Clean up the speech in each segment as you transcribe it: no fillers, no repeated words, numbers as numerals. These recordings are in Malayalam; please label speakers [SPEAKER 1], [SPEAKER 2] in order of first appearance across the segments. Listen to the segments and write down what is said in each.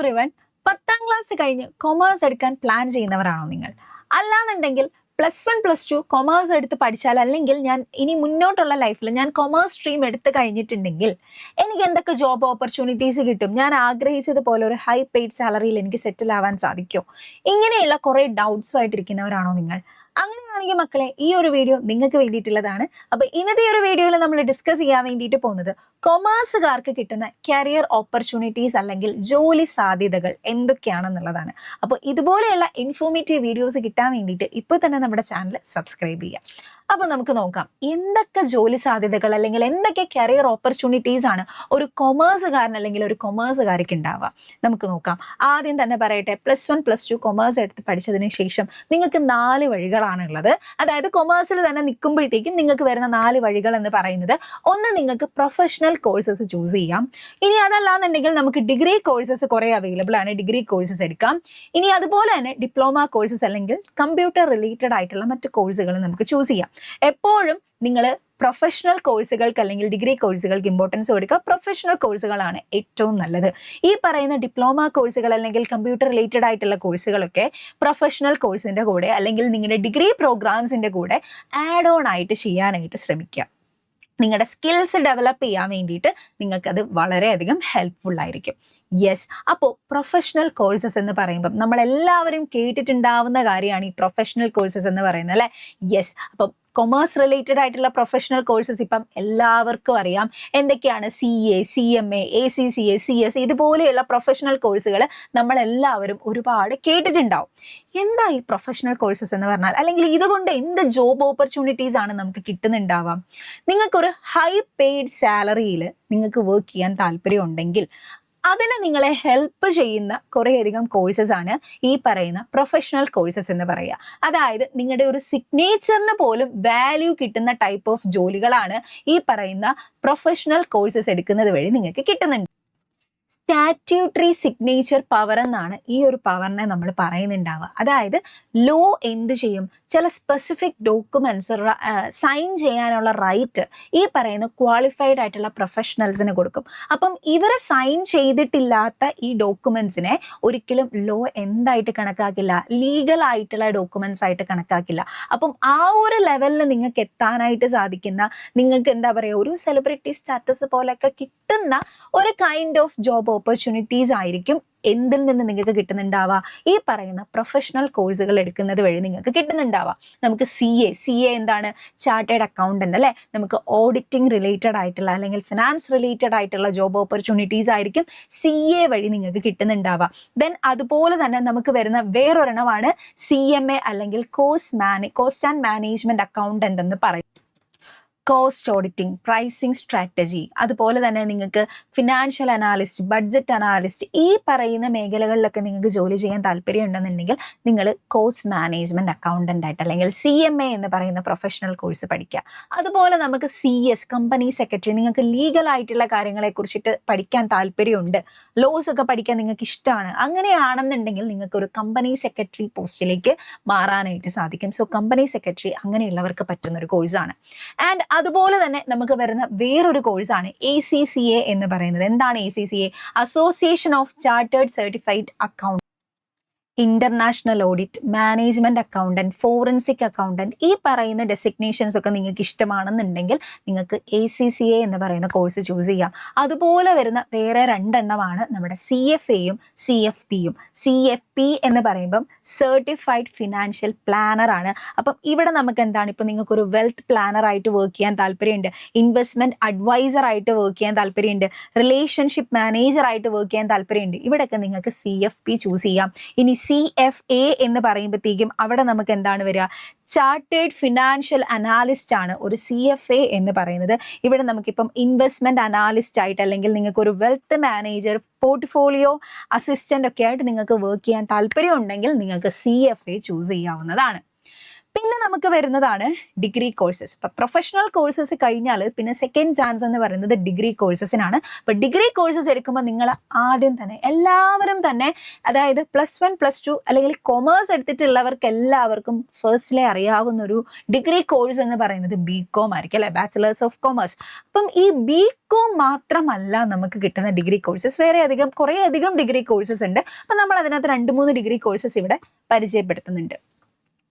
[SPEAKER 1] എവ്രിവൺ, 10ാം ക്ലാസ് കഴിഞ്ഞ് കൊമേഴ്സ് എടുക്കാൻ പ്ലാൻ ചെയ്യുന്നവരാണോ നിങ്ങൾ? അല്ലാന്നുണ്ടെങ്കിൽ +1 +2 കൊമേഴ്സ് എടുത്ത് പഠിച്ചാൽ, അല്ലെങ്കിൽ ഞാൻ ഇനി മുന്നോട്ടുള്ള ലൈഫിൽ ഞാൻ കൊമേഴ്സ് സ്ട്രീം എടുത്ത് കഴിഞ്ഞിട്ടുണ്ടെങ്കിൽ എനിക്ക് എന്തൊക്കെ ജോബ് ഓപ്പർച്യൂണിറ്റീസ് കിട്ടും, ഞാൻ ആഗ്രഹിച്ചതുപോലെ ഒരു ഹൈ പെയ്ഡ് സാലറിയിൽ എനിക്ക് സെറ്റിൽ ആവാൻ സാധിക്കുമോ, ഇങ്ങനെയുള്ള കുറേ ഡൗട്ട്സുമായിട്ടിരിക്കുന്നവരാണോ നിങ്ങൾ? അങ്ങനെയാണെങ്കിൽ മക്കളെ, ഈ ഒരു വീഡിയോ നിങ്ങൾക്ക് വേണ്ടിയിട്ടുള്ളതാണ്. അപ്പോൾ ഇന്നത്തെ ഒരു വീഡിയോയിൽ നമ്മൾ ഡിസ്കസ് ചെയ്യാൻ വേണ്ടിയിട്ട് പോകുന്നത് കൊമേഴ്സുകാർക്ക് കിട്ടുന്ന കരിയർ ഓപ്പർച്യൂണിറ്റീസ് അല്ലെങ്കിൽ ജോലി സാധ്യതകൾ എന്തൊക്കെയാണെന്നുള്ളതാണ്. അപ്പോൾ ഇതുപോലെയുള്ള ഇൻഫോർമേറ്റീവ് വീഡിയോസ് കിട്ടാൻ വേണ്ടിയിട്ട് ഇപ്പോൾ തന്നെ നമ്മുടെ ചാനൽ സബ്സ്ക്രൈബ് ചെയ്യാം. അപ്പോൾ നമുക്ക് നോക്കാം എന്തൊക്കെ ജോലി സാധ്യതകൾ അല്ലെങ്കിൽ എന്തൊക്കെ കരിയർ ഓപ്പർച്യൂണിറ്റീസ് ആണ് ഒരു കൊമേഴ്സുകാരൻ അല്ലെങ്കിൽ ഒരു കൊമേഴ്സുകാർക്ക് ഉണ്ടാവുക. നമുക്ക് നോക്കാം. ആദ്യം തന്നെ പറയട്ടെ, +1 +2 കൊമേഴ്സ് എടുത്ത് പഠിച്ചതിന് ശേഷം നിങ്ങൾക്ക് 4 വഴികളാണുള്ളത്. അതായത് കൊമേഴ്സിൽ തന്നെ നിൽക്കുമ്പോഴത്തേക്കും നിങ്ങൾക്ക് വരുന്ന 4 വഴികൾ എന്ന് പറയുന്നത്, ഒന്ന്, നിങ്ങൾക്ക് പ്രൊഫഷണൽ കോഴ്സസ് ചൂസ് ചെയ്യാം. ഇനി അതല്ലാന്നുണ്ടെങ്കിൽ നമുക്ക് ഡിഗ്രി കോഴ്സസ് കുറേ അവൈലബിൾ ആണ്, ഡിഗ്രി കോഴ്സസ് എടുക്കാം. ഇനി അതുപോലെ തന്നെ ഡിപ്ലോമ കോഴ്സസ് അല്ലെങ്കിൽ കമ്പ്യൂട്ടർ റിലേറ്റഡ് ആയിട്ടുള്ള മറ്റ് കോഴ്സുകൾ നമുക്ക് ചൂസ് ചെയ്യാം. എപ്പോഴും നിങ്ങൾ പ്രൊഫഷണൽ കോഴ്സുകൾക്ക് അല്ലെങ്കിൽ ഡിഗ്രി കോഴ്സുകൾക്ക് ഇമ്പോർട്ടൻസ് കൊടുക്കുക. പ്രൊഫഷണൽ കോഴ്സുകളാണ് ഏറ്റവും നല്ലത്. ഈ പറയുന്ന ഡിപ്ലോമ കോഴ്സുകൾ അല്ലെങ്കിൽ കമ്പ്യൂട്ടർ റിലേറ്റഡ് ആയിട്ടുള്ള കോഴ്സുകളൊക്കെ പ്രൊഫഷണൽ കോഴ്സിൻ്റെ കൂടെ അല്ലെങ്കിൽ നിങ്ങളുടെ ഡിഗ്രി പ്രോഗ്രാംസിൻ്റെ കൂടെ ആഡ് ഓൺ ആയിട്ട് ചെയ്യാനായിട്ട് ശ്രമിക്കുക. നിങ്ങളുടെ സ്കിൽസ് ഡെവലപ്പ് ചെയ്യാൻ വേണ്ടിയിട്ട് നിങ്ങൾക്കത് വളരെയധികം ഹെൽപ്ഫുൾ ആയിരിക്കും. യെസ്, അപ്പോൾ പ്രൊഫഷണൽ കോഴ്സസ് എന്ന് പറയുമ്പം നമ്മളെല്ലാവരും കേട്ടിട്ടുണ്ടാവുന്ന കാര്യമാണ് ഈ പ്രൊഫഷണൽ കോഴ്സസ് എന്ന് പറയുന്നത്, അല്ലേ? യെസ്, അപ്പം കൊമേഴ്സ് റിലേറ്റഡ് ആയിട്ടുള്ള പ്രൊഫഷണൽ കോഴ്സസ് ഇപ്പം എല്ലാവർക്കും അറിയാം. എന്തൊക്കെയാണ്? CA, CMA, ACCA, CS ഇതുപോലെയുള്ള പ്രൊഫഷണൽ കോഴ്സുകൾ നമ്മളെല്ലാവരും ഒരുപാട് കേട്ടിട്ടുണ്ടാവും. എന്താ ഈ പ്രൊഫഷണൽ കോഴ്സസ് എന്ന് പറഞ്ഞാൽ? അല്ലെങ്കിൽ ഇതുകൊണ്ട് എന്ത് ജോബ് ഓപ്പർച്യൂണിറ്റീസ് ആണ് നമുക്ക് കിട്ടുന്നുണ്ടാവാം? നിങ്ങൾക്കൊരു ഹൈ പെയ്ഡ് സാലറിയിൽ നിങ്ങൾക്ക് വർക്ക് ചെയ്യാൻ താല്പര്യം ഉണ്ടെങ്കിൽ അതിന് നിങ്ങളെ ഹെൽപ്പ് ചെയ്യുന്ന കുറേയധികം കോഴ്സസ് ആണ് ഈ പറയുന്ന പ്രൊഫഷണൽ കോഴ്സസ് എന്ന് പറയുക. അതായത് നിങ്ങളുടെ ഒരു സിഗ്നേച്ചറിന് പോലും വാല്യൂ കിട്ടുന്ന ടൈപ്പ് ഓഫ് ജോലികളാണ് ഈ പറയുന്ന പ്രൊഫഷണൽ കോഴ്സസ് എടുക്കുന്നത് വഴി നിങ്ങൾക്ക് കിട്ടുന്നുണ്ട്. സ്റ്റാറ്റ്യൂട്ടറി സിഗ്നേച്ചർ പവർ എന്നാണ് ഈ ഒരു പവറിനെ നമ്മൾ പറയുന്നുണ്ടാവുക. അതായത് ലോ എന്ത് ചെയ്യും, ചില സ്പെസിഫിക് ഡോക്യുമെന്റ്സ് സൈൻ ചെയ്യാനുള്ള റൈറ്റ് ഈ പറയുന്ന ക്വാളിഫൈഡ് ആയിട്ടുള്ള പ്രൊഫഷണൽസിന് കൊടുക്കും. അപ്പം ഇവരെ സൈൻ ചെയ്തിട്ടില്ലാത്ത ഈ ഡോക്യുമെന്റ്സിനെ ഒരിക്കലും ലോ എന്തായിട്ട് കണക്കാക്കില്ല, ലീഗൽ ആയിട്ടുള്ള ഡോക്യുമെന്റ്സ് ആയിട്ട് കണക്കാക്കില്ല. അപ്പം ആ ഒരു ലെവലിൽ നിങ്ങൾക്ക് എത്താനായിട്ട് സാധിക്കുന്ന, നിങ്ങൾക്ക് എന്താ പറയുക, ഒരു സെലിബ്രിറ്റി സ്റ്റാറ്റസ് പോലെയൊക്കെ കിട്ടുന്ന ഒരു കൈൻഡ് ഓഫ് ജോബ് ഓപ്പർച്യൂണിറ്റീസ് ആയിരിക്കും എന്തിൽ നിന്ന് നിങ്ങൾക്ക് കിട്ടുന്നുണ്ടാവുക, ഈ പറയുന്ന പ്രൊഫഷണൽ കോഴ്സുകൾ എടുക്കുന്നത് വഴി നിങ്ങൾക്ക് കിട്ടുന്നുണ്ടാവുക. നമുക്ക് CA എന്താണ്? ചാർട്ടേഡ് അക്കൗണ്ടന്റ്, അല്ലേ? നമുക്ക് ഓഡിറ്റിംഗ് റിലേറ്റഡ് ആയിട്ടുള്ള അല്ലെങ്കിൽ ഫിനാൻസ് റിലേറ്റഡ് ആയിട്ടുള്ള ജോബ് ഓപ്പർച്യൂണിറ്റീസ് ആയിരിക്കും CA വഴി നിങ്ങൾക്ക് കിട്ടുന്നുണ്ടാവുക. ദെൻ അതുപോലെ തന്നെ നമുക്ക് വരുന്ന വേറൊരെണ്ണമാണ് CMA അല്ലെങ്കിൽ കോസ്റ്റ് ആൻഡ് മാനേജ്മെന്റ് അക്കൗണ്ടന്റ് എന്ന് പറയും. കോസ്റ്റ് ഓഡിറ്റിംഗ്, പ്രൈസിങ് സ്ട്രാറ്റജി, അതുപോലെ തന്നെ നിങ്ങൾക്ക് ഫിനാൻഷ്യൽ അനാലിസ്റ്റ്, ബഡ്ജറ്റ് അനാലിസ്റ്റ് ഈ പറയുന്ന മേഖലകളിലൊക്കെ നിങ്ങൾക്ക് ജോലി ചെയ്യാൻ താല്പര്യം ഉണ്ടെന്നുണ്ടെങ്കിൽ നിങ്ങൾ കോസ്റ്റ് മാനേജ്മെന്റ് അക്കൗണ്ടന്റ് ആയിട്ട് അല്ലെങ്കിൽ CMA എന്ന് പറയുന്ന പ്രൊഫഷണൽ കോഴ്സ് പഠിക്കുക. അതുപോലെ നമുക്ക് CS, കമ്പനി സെക്രട്ടറി, നിങ്ങൾക്ക് ലീഗൽ ആയിട്ടുള്ള കാര്യങ്ങളെ കുറിച്ചിട്ട് പഠിക്കാൻ താല്പര്യമുണ്ട്, ലോസ് ഒക്കെ പഠിക്കാൻ നിങ്ങൾക്ക് ഇഷ്ടമാണ്, അങ്ങനെയാണെന്നുണ്ടെങ്കിൽ നിങ്ങൾക്ക് ഒരു കമ്പനി സെക്രട്ടറി പോസ്റ്റിലേക്ക് മാറാനായിട്ട് സാധിക്കും. സോ കമ്പനി സെക്രട്ടറി അങ്ങനെയുള്ളവർക്ക് പറ്റുന്ന ഒരു കോഴ്സാണ്. ആൻഡ് അതുപോലെ തന്നെ നമുക്ക് വരുന്ന വേറൊരു കോഴ്സാണ് ACCA എന്ന് പറയുന്നത്. എന്താണ് ACCA? Association of chartered certified account, international audit, management accountant, forensic accountant ഈ പറയുന്ന ഡെസിഗ്നേഷൻസ് ഒക്കെ നിങ്ങൾക്ക് ഇഷ്ടമാണെന്നുണ്ടെങ്കിൽ നിങ്ങൾക്ക് ACCA എന്ന് പറയുന്ന കോഴ്സ് ചൂസ് ചെയ്യാം. അതുപോലെ വരുന്ന വേറെ 2 എണ്ണമാണ് നമ്മുടെ CFAയും CFPയും. CFP എന്ന് പറയുമ്പം സർട്ടിഫൈഡ് ഫിനാൻഷ്യൽ പ്ലാനർ ആണ്. അപ്പം ഇവിടെ നമുക്ക് എന്താണ്, ഇപ്പം നിങ്ങൾക്കൊരു വെൽത്ത് പ്ലാനർ ആയിട്ട് വർക്ക് ചെയ്യാൻ താല്പര്യമുണ്ട്, ഇൻവെസ്റ്റ്മെന്റ് അഡ്വൈസർ ആയിട്ട് വർക്ക് ചെയ്യാൻ താല്പര്യമുണ്ട്, റിലേഷൻഷിപ്പ് മാനേജർ ആയിട്ട് വർക്ക് ചെയ്യാൻ താല്പര്യമുണ്ട്, ഇവിടെയൊക്കെ നിങ്ങൾക്ക് CFP ചൂസ് ചെയ്യാം. ഇനി CFA എന്ന് പറയുമ്പോഴത്തേക്കും അവിടെ നമുക്ക് എന്താണ് വരിക, ചാർട്ടേഡ് ഫിനാൻഷ്യൽ അനാലിസ്റ്റ് ആണ് ഒരു CFA എന്ന് പറയുന്നത്. ഇവിടെ നമുക്കിപ്പം ഇൻവെസ്റ്റ്മെന്റ് അനാലിസ്റ്റ് ആയിട്ട് അല്ലെങ്കിൽ നിങ്ങൾക്ക് ഒരു വെൽത്ത് മാനേജർ, പോർട്ട്ഫോളിയോ അസിസ്റ്റന്റ് ഒക്കെ ആയിട്ട് നിങ്ങൾക്ക് വർക്ക് ചെയ്യാൻ താല്പര്യം ഉണ്ടെങ്കിൽ നിങ്ങൾക്ക് CFA ചൂസ് ചെയ്യാവുന്നതാണ്. പിന്നെ നമുക്ക് വരുന്നതാണ് ഡിഗ്രി കോഴ്സസ്. ഇപ്പൊ പ്രൊഫഷണൽ കോഴ്സസ് കഴിഞ്ഞാൽ പിന്നെ സെക്കൻഡ് ചാൻസ് എന്ന് പറയുന്നത് ഡിഗ്രി കോഴ്സസിനാണ്. അപ്പൊ ഡിഗ്രി കോഴ്സസ് എടുക്കുമ്പോൾ നിങ്ങൾ ആദ്യം തന്നെ എല്ലാവരും തന്നെ, അതായത് +1 +2 അല്ലെങ്കിൽ കൊമേഴ്സ് എടുത്തിട്ടുള്ളവർക്ക് എല്ലാവർക്കും ഫസ്റ്റ്ലി അറിയാവുന്ന ഒരു ഡിഗ്രി കോഴ്സ് എന്ന് പറയുന്നത് BCom ആയിരിക്കും അല്ലെ, ബാച്ചിലേഴ്സ് ഓഫ് കൊമേഴ്സ്. അപ്പം ഈ BCom മാത്രമല്ല നമുക്ക് കിട്ടുന്ന ഡിഗ്രി കോഴ്സസ്, കുറേ അധികം ഡിഗ്രി കോഴ്സസ് ഉണ്ട്. അപ്പം നമ്മൾ അതിനകത്ത് 2-3 ഡിഗ്രി കോഴ്സസ് ഇവിടെ പരിചയപ്പെടുത്തുന്നുണ്ട്.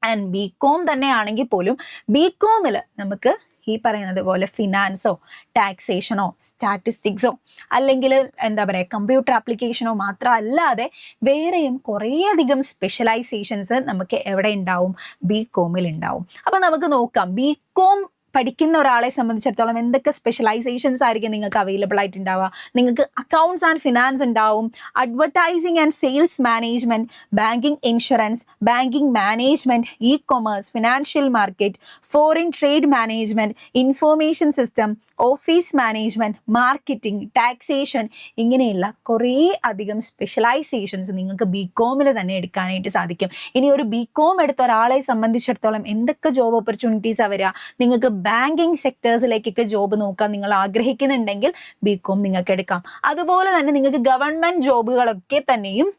[SPEAKER 1] ആൻഡ് BCom തന്നെയാണെങ്കിൽ പോലും BComൽ നമുക്ക് ഈ പറയുന്നത് പോലെ ഫിനാൻസോ ടാക്സേഷനോ സ്റ്റാറ്റിസ്റ്റിക്സോ അല്ലെങ്കിൽ എന്താ പറയുക കമ്പ്യൂട്ടർ ആപ്ലിക്കേഷനോ മാത്രമല്ലാതെ വേറെയും കുറേയധികം സ്പെഷ്യലൈസേഷൻസ് നമുക്ക് എവിടെ ഉണ്ടാവും, BComൽ ഉണ്ടാവും. അപ്പം നമുക്ക് നോക്കാം BCom പഠിക്കുന്ന ഒരാളെ സംബന്ധിച്ചിടത്തോളം എന്തൊക്കെ സ്പെഷ്യലൈസേഷൻസ് ആയിരിക്കും നിങ്ങൾക്ക് അവൈലബിൾ ആയിട്ടുണ്ടാവുക. നിങ്ങൾക്ക് അക്കൗണ്ട്സ് ആൻഡ് ഫിനാൻസ് ഉണ്ടാവും, advertising and sales management, banking insurance, banking management, commerce, financial market, foreign trade management, information system, office management, marketing, taxation, ഇങ്ങനെയുള്ള കുറേ അധികം സ്പെഷ്യലൈസേഷൻസ് നിങ്ങൾക്ക് BComൽ തന്നെ എടുക്കാനായിട്ട് സാധിക്കും. ഇനി ഒരു BCom എടുത്ത ഒരാളെ സംബന്ധിച്ചിടത്തോളം എന്തൊക്കെ ജോബ് ഓപ്പർച്യൂണിറ്റീസാണ് വരിക, നിങ്ങൾക്ക് ബാങ്കിങ് സെക്ടേഴ്സിലേക്കൊക്കെ ജോബ് നോക്കാൻ നിങ്ങൾ ആഗ്രഹിക്കുന്നുണ്ടെങ്കിൽ BCom നിങ്ങൾക്ക് എടുക്കാം. അതുപോലെ തന്നെ നിങ്ങൾക്ക് ഗവൺമെന്റ് ജോബുകളൊക്കെ തന്നെയും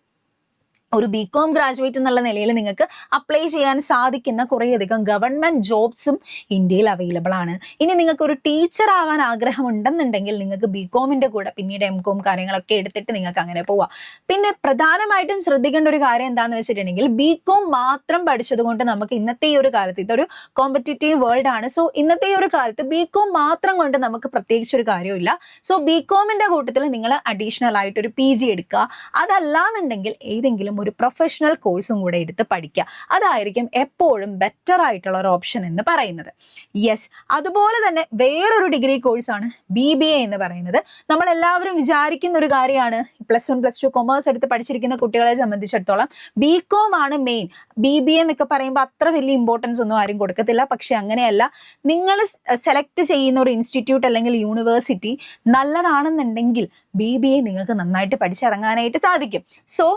[SPEAKER 1] ഒരു BCom ഗ്രാജുവേറ്റ് എന്നുള്ള നിലയിൽ നിങ്ങൾക്ക് അപ്ലൈ ചെയ്യാൻ സാധിക്കുന്ന കുറേയധികം ഗവൺമെന്റ് ജോബ്സും ഇന്ത്യയിൽ അവൈലബിൾ ആണ്. ഇനി നിങ്ങൾക്ക് ഒരു ടീച്ചർ ആവാൻ ആഗ്രഹമുണ്ടെന്നുണ്ടെങ്കിൽ നിങ്ങൾക്ക് BComന്റെ കൂടെ പിന്നീട് MCom കാര്യങ്ങളൊക്കെ എടുത്തിട്ട് നിങ്ങൾക്ക് അങ്ങനെ പോവാം. പിന്നെ പ്രധാനമായിട്ടും ശ്രദ്ധിക്കേണ്ട ഒരു കാര്യം എന്താണെന്ന് വെച്ചിട്ടുണ്ടെങ്കിൽ BCom മാത്രം പഠിച്ചത് കൊണ്ട് നമുക്ക് ഇന്നത്തെ ഈ ഒരു കാലത്ത്, ഇതൊരു കോമ്പറ്റീറ്റീവ് വേൾഡ് ആണ്, സോ ഇന്നത്തെ ഈ ഒരു കാലത്ത് BCom മാത്രം കൊണ്ട് നമുക്ക് പ്രത്യേകിച്ച് ഒരു കാര്യമില്ല. സോ BComന്റെ കൂട്ടത്തിൽ നിങ്ങൾ അഡീഷണൽ ആയിട്ട് ഒരു PG എടുക്കുക. അതല്ലാന്നുണ്ടെങ്കിൽ ഏതെങ്കിലും ഒരു പ്രൊഫഷണൽ കോഴ്സും കൂടെ എടുത്ത് പഠിക്കുക. അതായിരിക്കും എപ്പോഴും ബെറ്റർ ആയിട്ടുള്ള ഒരു ഓപ്ഷൻ എന്ന് പറയുന്നത്. യെസ്, അതുപോലെ തന്നെ വേറൊരു ഡിഗ്രി കോഴ്സാണ് BBA എന്ന് പറയുന്നത്. നമ്മൾ എല്ലാവരും വിചാരിക്കുന്ന ഒരു കാര്യമാണ്, +1 +2 കൊമേഴ്സ് എടുത്ത് പഠിച്ചിരിക്കുന്ന കുട്ടികളെ സംബന്ധിച്ചിടത്തോളം BCom ആണ് മെയിൻ. BBA എന്നൊക്കെ പറയുമ്പോൾ അത്ര വലിയ ഇമ്പോർട്ടൻസ് ഒന്നും ആരും കൊടുക്കത്തില്ല. പക്ഷെ അങ്ങനെയല്ല, നിങ്ങൾ സെലക്ട് ചെയ്യുന്ന ഒരു ഇൻസ്റ്റിറ്റ്യൂട്ട് അല്ലെങ്കിൽ യൂണിവേഴ്സിറ്റി നല്ലതാണെന്നുണ്ടെങ്കിൽ BBA നിങ്ങൾക്ക് നന്നായിട്ട് പഠിച്ചിറങ്ങാനായിട്ട് സാധിക്കും. സോ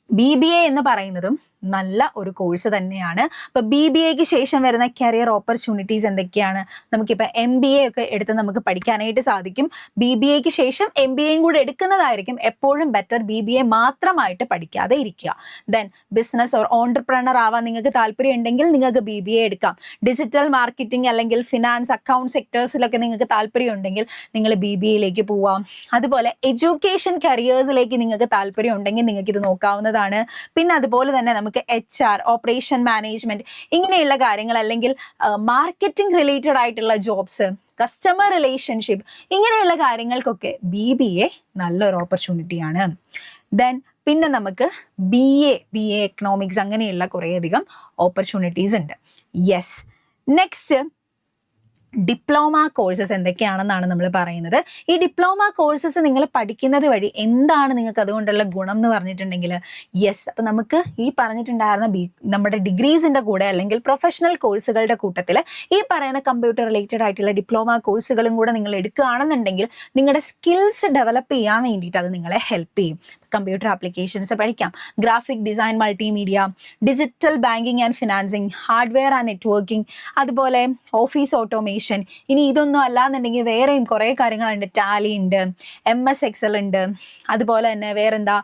[SPEAKER 1] BBA എന്ന് പറയുന്നതും നല്ല ഒരു കോഴ്സ് തന്നെയാണ്. അപ്പോൾ BBAക്ക് ശേഷം വരുന്ന കരിയർ ഓപ്പർച്യൂണിറ്റീസ് എന്തൊക്കെയാണ്? നമുക്കിപ്പോൾ MBA ഒക്കെ എടുത്ത് നമുക്ക് പഠിക്കാനായിട്ട് സാധിക്കും. BBAക്ക് ശേഷം MBAയും കൂടെ എടുക്കുന്നതായിരിക്കും എപ്പോഴും ബെറ്റർ, BBA മാത്രമായിട്ട് പഠിക്കാതെ ഇരിക്കുക. ദെൻ ബിസിനസ് ഓർ ഓൺടർപ്രണർ ആവാൻ നിങ്ങൾക്ക് താല്പര്യം ഉണ്ടെങ്കിൽ നിങ്ങൾക്ക് BBA എടുക്കാം. ഡിജിറ്റൽ മാർക്കറ്റിംഗ് അല്ലെങ്കിൽ ഫിനാൻസ്, അക്കൗണ്ട് സെക്ടേഴ്സിലൊക്കെ നിങ്ങൾക്ക് താല്പര്യം ഉണ്ടെങ്കിൽ നിങ്ങൾ BBAയിലേക്ക് പോവാം. അതുപോലെ എഡ്യൂക്കേഷൻ കരിയേഴ്സിലേക്ക് നിങ്ങൾക്ക് താല്പര്യം ഉണ്ടെങ്കിൽ നിങ്ങൾക്ക് ഇത് നോക്കാവുന്നതാണ്. പിന്നെ അതുപോലെ തന്നെ നമുക്ക് HR, ഓപ്പറേഷൻ മാനേജ്മെന്റ്, ഇങ്ങനെയുള്ള കാര്യങ്ങൾ, അല്ലെങ്കിൽ മാർക്കറ്റിംഗ് റിലേറ്റഡ് ആയിട്ടുള്ള ജോബ്സ്, കസ്റ്റമർ റിലേഷൻഷിപ്പ്, ഇങ്ങനെയുള്ള കാര്യങ്ങൾക്കൊക്കെ BBA നല്ലൊരു ഓപ്പർച്യൂണിറ്റിയാണ്. ദെൻ പിന്നെ നമുക്ക് BA എക്കണോമിക്സ്, അങ്ങനെയുള്ള കുറേയധികം ഓപ്പർച്യൂണിറ്റീസ് ഉണ്ട്. യെസ്, നെക്സ്റ്റ് ഡിപ്ലോമ കോഴ്സസ് എന്തൊക്കെയാണെന്നാണ് നമ്മൾ പറയുന്നത്. ഈ ഡിപ്ലോമ കോഴ്സസ് നിങ്ങൾ പഠിക്കുന്നത് വഴി എന്താണ് നിങ്ങൾക്ക് അതുകൊണ്ടുള്ള ഗുണം എന്ന് പറഞ്ഞിട്ടുണ്ടെങ്കിൽ, യെസ്, അപ്പം നമുക്ക് ഈ പറഞ്ഞിട്ടുണ്ടായിരുന്ന നമ്മുടെ ഡിഗ്രീസിൻ്റെ കൂടെ അല്ലെങ്കിൽ പ്രൊഫഷണൽ കോഴ്സുകളുടെ കൂട്ടത്തിൽ ഈ പറയുന്ന കമ്പ്യൂട്ടർ റിലേറ്റഡ് ആയിട്ടുള്ള ഡിപ്ലോമ കോഴ്സുകളും കൂടെ നിങ്ങൾ എടുക്കുകയാണെന്നുണ്ടെങ്കിൽ നിങ്ങളുടെ സ്കിൽസ് ഡെവലപ്പ് ചെയ്യാൻ വേണ്ടിയിട്ട് അത് നിങ്ങളെ ഹെൽപ്പ് ചെയ്യും. കമ്പ്യൂട്ടർ ആപ്ലിക്കേഷൻസ് പഠിക്കാം, graphic design, multimedia, digital banking and financing, hardware and networking, അതുപോലെ ഓഫീസ് ഓട്ടോമേഷൻ. ഇനി ഇതൊന്നും അല്ലാന്നുണ്ടെങ്കിൽ വേറെയും കുറേ കാര്യങ്ങളുണ്ട്. ടാലി ഉണ്ട്, MS Excel ഉണ്ട്, അതുപോലെ തന്നെ വേറെന്താ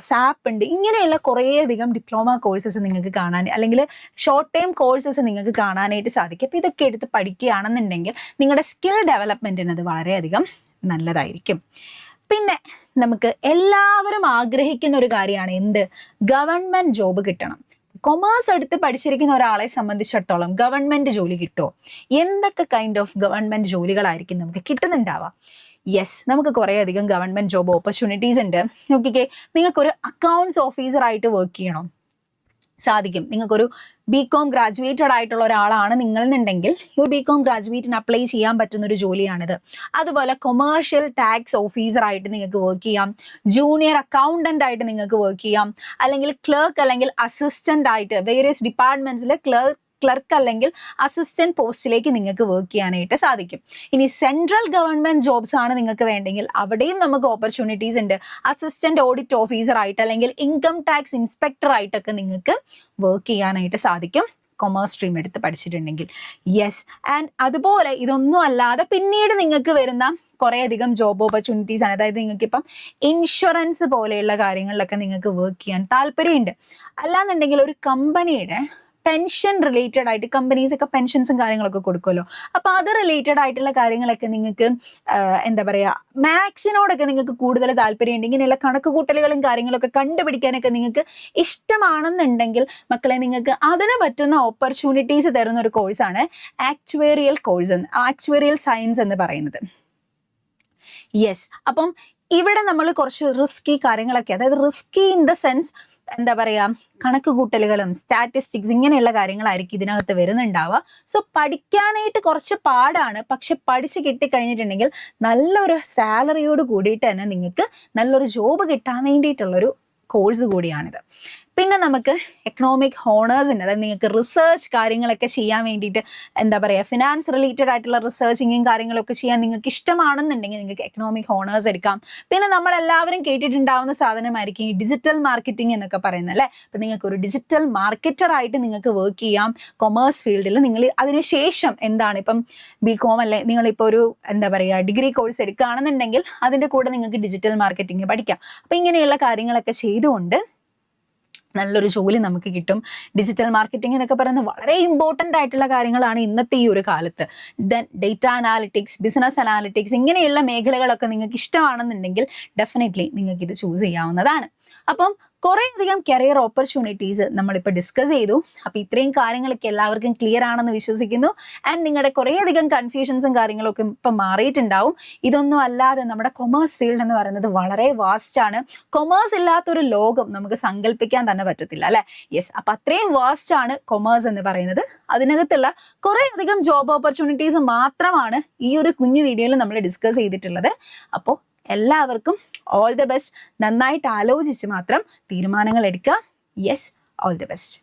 [SPEAKER 1] SAP ഉണ്ട്. ഇങ്ങനെയുള്ള കുറേയധികം ഡിപ്ലോമ കോഴ്സസ് നിങ്ങൾക്ക് കാണാൻ, അല്ലെങ്കിൽ ഷോർട്ട് ടൈം കോഴ്സസ് നിങ്ങൾക്ക് കാണാനായിട്ട് സാധിക്കും. അപ്പോൾ ഇതൊക്കെ എടുത്ത് പഠിക്കുകയാണെന്നുണ്ടെങ്കിൽ നിങ്ങളുടെ സ്കിൽ ഡെവലപ്മെൻറ്റിന് അത് വളരെയധികം നല്ലതായിരിക്കും. പിന്നെ നമുക്ക് എല്ലാവരും ആഗ്രഹിക്കുന്ന ഒരു കാര്യമാണ് എന്ത്? ഗവൺമെന്റ് ജോബ് കിട്ടണം. കൊമേഴ്സ് എടുത്ത് പഠിച്ചിരിക്കുന്ന ഒരാളെ സംബന്ധിച്ചിടത്തോളം ഗവൺമെന്റ് ജോലി കിട്ടുമോ? എന്തൊക്കെ കൈൻഡ് ഓഫ് ഗവൺമെന്റ് ജോലികളായിരിക്കും നമുക്ക് കിട്ടുന്നുണ്ടാവുക? യെസ്, നമുക്ക് കുറേയധികം ഗവൺമെന്റ് ജോബ് ഓപ്പർച്യൂണിറ്റീസ് ഉണ്ട്. നോക്കിക്കേ, നിങ്ങൾക്കൊരു അക്കൗണ്ട്സ് ഓഫീസറായിട്ട് വർക്ക് ചെയ്യണം, സാധിക്കും. നിങ്ങൾക്കൊരു BCom ഗ്രാജുവേറ്റഡ് ആയിട്ടുള്ള ഒരാളാണ് നിങ്ങളെന്നുണ്ടെങ്കിൽ ഈ BCom ഗ്രാജുവേറ്റിന് അപ്ലൈ ചെയ്യാൻ പറ്റുന്ന ഒരു ജോലിയാണിത്. അതുപോലെ കൊമേഴ്ഷ്യൽ ടാക്സ് ഓഫീസറായിട്ട് നിങ്ങൾക്ക് വർക്ക് ചെയ്യാം, ജൂനിയർ അക്കൗണ്ടന്റ് ആയിട്ട് നിങ്ങൾക്ക് വർക്ക് ചെയ്യാം, അല്ലെങ്കിൽ ക്ലർക്ക് അല്ലെങ്കിൽ അസിസ്റ്റന്റ് ആയിട്ട് വേരിയസ് ഡിപ്പാർട്ട്മെന്റ്സിൽ ക്ലർക്ക് അല്ലെങ്കിൽ അസിസ്റ്റന്റ് പോസ്റ്റിലേക്ക് നിങ്ങൾക്ക് വർക്ക് ചെയ്യാനായിട്ട് സാധിക്കും. ഇനി സെൻട്രൽ ഗവൺമെന്റ് ജോബ്സ് ആണ് നിങ്ങൾക്ക് വേണ്ടെങ്കിൽ അവിടെയും നമുക്ക് ഓപ്പർച്യൂണിറ്റീസ് ഉണ്ട്. അസിസ്റ്റന്റ് ഓഡിറ്റ് ഓഫീസർ ആയിട്ട് അല്ലെങ്കിൽ ഇൻകം ടാക്സ് ഇൻസ്പെക്ടർ ആയിട്ടൊക്കെ നിങ്ങൾക്ക് വർക്ക് ചെയ്യാനായിട്ട് സാധിക്കും. കൊമേഴ്സ് സ്ട്രീം എടുത്ത് പഠിച്ചിട്ടുണ്ടെങ്കിൽ. യെസ്, ആൻഡ് അതുപോലെ ഇതൊന്നും അല്ലാതെ പിന്നീട് നിങ്ങൾക്ക് വരുന്ന കുറേയധികം ജോബ് ഓപ്പർച്യൂണിറ്റീസ് ആണ്. അതായത് നിങ്ങൾക്ക് ഇപ്പം ഇൻഷുറൻസ് പോലെയുള്ള കാര്യങ്ങളിലൊക്കെ നിങ്ങൾക്ക് വർക്ക് ചെയ്യാൻ താല്പര്യമുണ്ട്. അല്ലാന്നുണ്ടെങ്കിൽ ഒരു കമ്പനിയുടെ പെൻഷൻ റിലേറ്റഡ് ആയിട്ട്, കമ്പനീസ് ഒക്കെ പെൻഷൻസും കാര്യങ്ങളൊക്കെ കൊടുക്കുമല്ലോ, അപ്പോൾ അത് റിലേറ്റഡ് ആയിട്ടുള്ള കാര്യങ്ങളൊക്കെ നിങ്ങൾക്ക് എന്താ പറയുക, മാത്സിനോടൊക്കെ നിങ്ങൾക്ക് കൂടുതൽ താല്പര്യമുണ്ട്, ഇങ്ങനെയുള്ള കണക്ക് കൂട്ടലുകളും കാര്യങ്ങളൊക്കെ കണ്ടുപിടിക്കാനൊക്കെ നിങ്ങൾക്ക് ഇഷ്ടമാണെന്നുണ്ടെങ്കിൽ മക്കളെ, നിങ്ങൾക്ക് അതിന് പറ്റുന്ന ഓപ്പർച്യൂണിറ്റീസ് തരുന്ന ഒരു കോഴ്സാണ് ആക്ച്വേറിയൽ കോഴ്സ്, ആക്ച്വേറിയൽ സയൻസ് എന്ന് പറയുന്നത്. യെസ്, അപ്പം ഇവിടെ നമ്മൾ കുറച്ച് റിസ്കി കാര്യങ്ങളൊക്കെ, അതായത് റിസ്കി ഇൻ ദ സെൻസ് എന്താ പറയുക, കണക്ക് കൂട്ടലുകളും സ്റ്റാറ്റിസ്റ്റിക്സ് ഇങ്ങനെയുള്ള കാര്യങ്ങളായിരിക്കും ഇതിനകത്ത് വരുന്നുണ്ടാവുക. സോ പഠിക്കാനായിട്ട് കുറച്ച് പാടാണ്, പക്ഷെ പഠിച്ച് കിട്ടിക്കഴിഞ്ഞിട്ടുണ്ടെങ്കിൽ നല്ലൊരു സാലറിയോട് കൂടിയിട്ട് തന്നെ നിങ്ങൾക്ക് നല്ലൊരു ജോബ് കിട്ടാൻ വേണ്ടിയിട്ടുള്ളൊരു കോഴ്സ് കൂടിയാണിത്. പിന്നെ നമുക്ക് എക്കണോമിക് ഹോണേഴ്സ് ഉണ്ട്. അതായത് നിങ്ങൾക്ക് റിസർച്ച് കാര്യങ്ങളൊക്കെ ചെയ്യാൻ വേണ്ടിയിട്ട്, എന്താ പറയുക, ഫിനാൻസ് റിലേറ്റഡ് ആയിട്ടുള്ള റിസർച്ചിങ്ങും കാര്യങ്ങളൊക്കെ ചെയ്യാൻ നിങ്ങൾക്ക് ഇഷ്ടമാണെന്നുണ്ടെങ്കിൽ നിങ്ങൾക്ക് എക്കണോമിക് ഹോണേഴ്സ് എടുക്കാം. പിന്നെ നമ്മളെല്ലാവരും കേട്ടിട്ടുണ്ടാവുന്ന സാധനമായിരിക്കും ഈ ഡിജിറ്റൽ മാർക്കറ്റിംഗ് എന്നൊക്കെ പറയുന്നത് അല്ലേ. അപ്പം നിങ്ങൾക്ക് ഒരു ഡിജിറ്റൽ മാർക്കറ്ററായിട്ട് നിങ്ങൾക്ക് വർക്ക് ചെയ്യാം കൊമേഴ്സ് ഫീൽഡിൽ. നിങ്ങൾ അതിനുശേഷം എന്താണ്, ഇപ്പം BCom അല്ലെ, നിങ്ങളിപ്പോൾ ഒരു എന്താ പറയുക ഡിഗ്രി കോഴ്സ് എടുക്കുകയാണെന്നുണ്ടെങ്കിൽ അതിൻ്റെ കൂടെ നിങ്ങൾക്ക് ഡിജിറ്റൽ മാർക്കറ്റിംഗ് പഠിക്കാം. അപ്പം ഇങ്ങനെയുള്ള കാര്യങ്ങളൊക്കെ ചെയ്തുകൊണ്ട് നല്ലൊരു ജോലി നമുക്ക് കിട്ടും. ഡിജിറ്റൽ മാർക്കറ്റിംഗ് എന്നൊക്കെ പറയുന്നത് വളരെ ഇമ്പോർട്ടൻ്റ് ആയിട്ടുള്ള കാര്യങ്ങളാണ് ഇന്നത്തെ ഈ ഒരു കാലത്ത്. Then data analytics, business analytics ഇങ്ങനെയുള്ള മേഖലകളൊക്കെ നിങ്ങൾക്ക് ഇഷ്ടമാണെന്നുണ്ടെങ്കിൽ ഡെഫിനറ്റ്ലി നിങ്ങൾക്ക് ഇത് ചൂസ് ചെയ്യാവുന്നതാണ്. അപ്പം കുറേയധികം കരിയർ ഓപ്പർച്യൂണിറ്റീസ് നമ്മളിപ്പോൾ ഡിസ്കസ് ചെയ്തു. അപ്പോൾ ഇത്രയും കാര്യങ്ങളൊക്കെ എല്ലാവർക്കും ക്ലിയർ ആണെന്ന് വിശ്വസിക്കുന്നു. ആൻഡ് നിങ്ങളുടെ കുറേയധികം കൺഫ്യൂഷൻസും കാര്യങ്ങളൊക്കെ ഇപ്പം മാറിയിട്ടുണ്ടാവും. ഇതൊന്നും അല്ലാതെ നമ്മുടെ കൊമേഴ്സ് ഫീൽഡ് എന്ന് പറയുന്നത് വളരെ വാസ്റ്റ് ആണ്. കൊമേഴ്സ് ഇല്ലാത്തൊരു ലോകം നമുക്ക് സങ്കല്പിക്കാൻ തന്നെ പറ്റത്തില്ല അല്ലേ. യെസ്, അപ്പം അത്രയും വാസ്റ്റ് ആണ് കൊമേഴ്സ് എന്ന് പറയുന്നത്. അതിനകത്തുള്ള കുറേയധികം ജോബ് ഓപ്പർച്യൂണിറ്റീസ് മാത്രമാണ് ഈ ഒരു കുഞ്ഞു വീഡിയോയിൽ നമ്മൾ ഡിസ്കസ് ചെയ്തിട്ടുള്ളത്. അപ്പോൾ എല്ലാവർക്കും ഓൾ ദ ബെസ്റ്റ്. നന്നായിട്ട് ആലോചിച്ച് മാത്രം തീരുമാനങ്ങൾ എടുക്കുക. Yes, all the best.